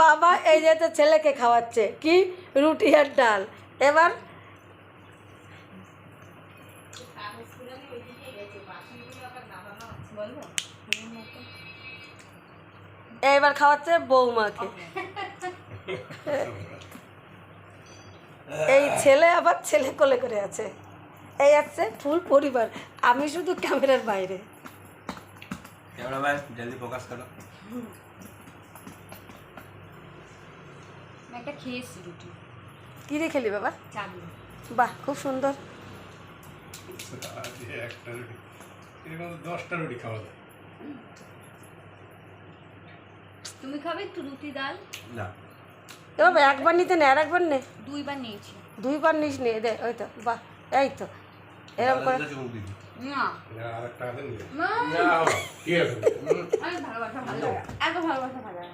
বাবা এই যে তো ছেলেকে খাওয়াচ্ছে কি রুটি আর ডাল। এবার এইবার খাওয়াচ্ছে বৌমাকে। এই ছেলে আবার ছেলে কোলে করে আছে। এই আছে ফুল পরিবার, আমি শুধু ক্যামেরার বাইরে। ক্যামেরাম্যান জলদি ফোকাস করো। একটা খেয়েছি রুটি। কি দিয়ে খেলি বাবা? চালু। বাহ খুব সুন্দর। একটা রুটি এরকম 10টা রুটি খাওয়া যায়। তুমি খাবে একটু রুটি ডাল? না এ বাবা একবার নিতে নে, আর একবার নে। 2বার নিয়েছি। 2বার নিস নে, দে ওই তো বাহ এই তো এরকম করে। না আরেকটা আছে নিয়ে না না কি আছে ভালোবাসা ভালো লাগে, এত ভালোবাসা ভালো লাগে।